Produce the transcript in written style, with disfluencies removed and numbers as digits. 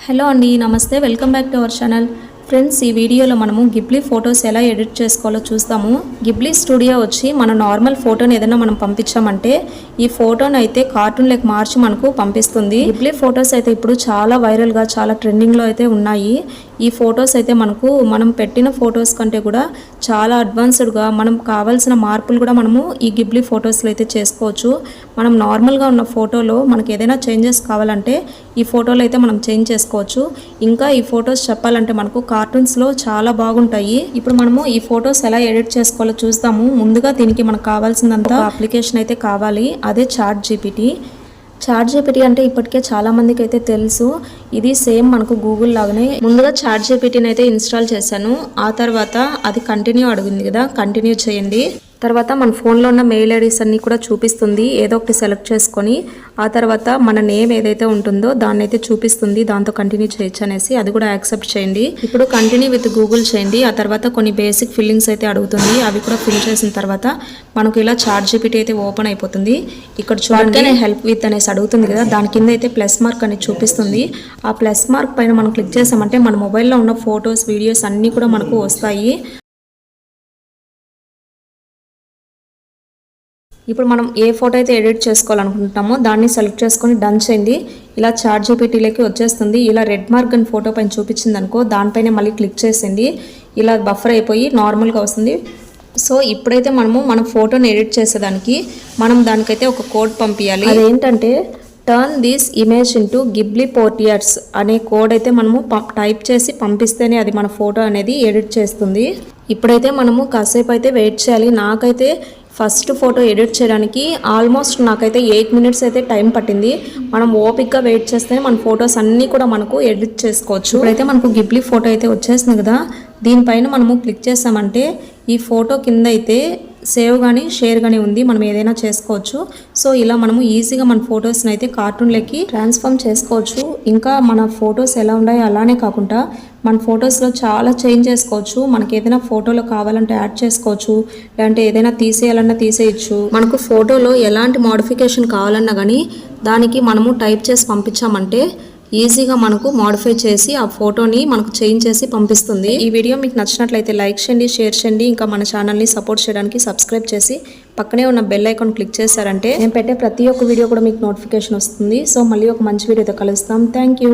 Hello అండి, నమస్తే. Welcome back to our channel. Friends, ఈ వీడియోలో మనము గిబ్లీ ఫొటోస్ ఎలా ఎడిట్ చేసుకోవాలో చూస్తాము. గిబ్లీ స్టూడియో వచ్చి మన నార్మల్ ఫోటోని ఏదైనా మనం పంపించామంటే ఈ ఫోటోని అయితే కార్టూన్ లెక్క మార్చి మనకు పంపిస్తుంది. గిబ్లీ ఫొటోస్ అయితే ఇప్పుడు చాలా వైరల్గా, చాలా ట్రెండింగ్లో అయితే ఉన్నాయి. ఈ ఫొటోస్ అయితే మనం పెట్టిన ఫొటోస్ కంటే కూడా చాలా అడ్వాన్స్డ్గా మనం కావాల్సిన మార్పులు కూడా మనము ఈ గిబ్లీ ఫొటోస్లో అయితే చేసుకోవచ్చు. మనం నార్మల్గా ఉన్న ఫోటోలో మనకి ఏదైనా చేంజెస్ కావాలంటే ఈ ఫోటోలో అయితే మనం చేంజ్ చేసుకోవచ్చు. ఇంకా ఈ ఫొటోస్ చెప్పాలంటే మనకు కార్టూన్స్లో చాలా బాగుంటాయి. ఇప్పుడు మనము ఈ ఫొటోస్ ఎలా ఎడిట్ చేసుకోవాలో చూస్తాము. ముందుగా దీనికి మనకు కావాల్సినంత అప్లికేషన్ అయితే కావాలి. అదే చాట్ జీపీటీ అంటే ఇప్పటికే చాలా మందికి అయితే తెలుసు. ఇది సేమ్ మనకు గూగుల్ లాగానే. ముందుగా చాట్ జీపీటీని అయితే ఇన్స్టాల్ చేశాను. ఆ తర్వాత అది కంటిన్యూ అడిగింది కదా, కంటిన్యూ చేయండి. తర్వాత మన ఫోన్లో ఉన్న మెయిల్ ఐడీస్ అన్నీ కూడా చూపిస్తుంది. ఏదో ఒకటి సెలెక్ట్ చేసుకొని ఆ తర్వాత మన నేమ్ ఏదైతే ఉంటుందో దాన్ని అయితే చూపిస్తుంది. దాంతో కంటిన్యూ చేయొచ్చు అనేసి అది కూడా యాక్సెప్ట్ చేయండి. ఇప్పుడు కంటిన్యూ విత్ గూగుల్ చేయండి. ఆ తర్వాత కొన్ని బేసిక్ ఫిల్లింగ్స్ అయితే అడుగుతుంది. అవి కూడా ఫిల్ చేసిన తర్వాత మనకు ఇలా చాట్ జీపీటీ అయితే ఓపెన్ అయిపోతుంది. ఇక్కడ చూడండి, హెల్ప్ విత్ అనేసి అడుగుతుంది కదా, దాని కింద అయితే ప్లస్ మార్క్ అనేది చూపిస్తుంది. ఆ ప్లస్ మార్క్ పైన మనం క్లిక్ చేసామంటే మన మొబైల్లో ఉన్న ఫొటోస్, వీడియోస్ అన్నీ కూడా మనకు వస్తాయి. ఇప్పుడు మనం ఏ ఫోటో అయితే ఎడిట్ చేసుకోవాలనుకుంటున్నామో దాన్ని సెలెక్ట్ చేసుకొని డన్ చేయండి. ఇలా చాట్ జీపీటీలోకి వచ్చేస్తుంది. ఇలా రెడ్ మార్క్ అని ఫోటో పైన చూపించింది అనుకో, దానిపైన మళ్ళీ క్లిక్ చేసేయండి. ఇలా బఫర్ అయిపోయి నార్మల్గా వస్తుంది. సో ఇప్పుడైతే మన ఫోటోని ఎడిట్ చేసేదానికి మనం దానికైతే ఒక కోడ్ పంపించాలి. అదేంటంటే turn this image into Ghibli portraits అనే కోడ్ అయితే మనము టైప్ చేసి పంపిస్తేనే అది మన ఫోటో అనేది ఎడిట్ చేస్తుంది. ఇప్పుడైతే మనము కాసేపు అయితే వెయిట్ చేయాలి. నాకైతే ఫస్ట్ ఫోటో ఎడిట్ చేయడానికి ఆల్మోస్ట్ నాకైతే 8 minutes అయితే టైం పట్టింది. మనం ఓపిక్గా వెయిట్ చేస్తేనే మన ఫొటోస్ అన్నీ కూడా మనకు ఎడిట్ చేసుకోవచ్చు. ఇప్పుడైతే మనకు గిబ్లీ ఫోటో అయితే వచ్చేసింది కదా, దీనిపైన మనము క్లిక్ చేసామంటే ఈ ఫోటో కింద అయితే సేవ్ కానీ షేర్ కానీ ఉంది. మనం ఏదైనా చేసుకోవచ్చు. సో ఇలా మనము ఈజీగా మన ఫొటోస్ని అయితే కార్టూన్లకి ట్రాన్స్ఫార్మ్ చేసుకోవచ్చు. ఇంకా మన ఫొటోస్ ఎలా ఉన్నాయో అలానే కాకుండా మన ఫొటోస్లో చాలా చేంజ్ చేసుకోవచ్చు. మనకి ఏదైనా ఫోటోలో కావాలంటే యాడ్ చేసుకోవచ్చు, లేదంటే ఏదైనా తీసేయాలన్నా తీసేయచ్చు. మనకు ఫోటోలో ఎలాంటి మోడిఫికేషన్ కావాలన్నా కానీ దానికి మనము టైప్ చేసి పంపించామంటే ఈజీగా మనకు మోడిఫై చేసి ఆ ఫోటోని మనకు చేంజ్ చేసి పంపిస్తుంది. ఈ వీడియో మీకు నచ్చినట్లయితే లైక్ చేయండి, షేర్ చేయండి. ఇంకా మన ఛానల్ని సపోర్ట్ చేయడానికి సబ్స్క్రైబ్ చేసి పక్కనే ఉన్న బెల్ ఐకాన్ క్లిక్ చేశారంటే నేను పెట్టే ప్రతి ఒక్క వీడియో కూడా మీకు నోటిఫికేషన్ వస్తుంది. సో మళ్ళీ ఒక మంచి వీడియోతో కలుస్తాం. Thank you.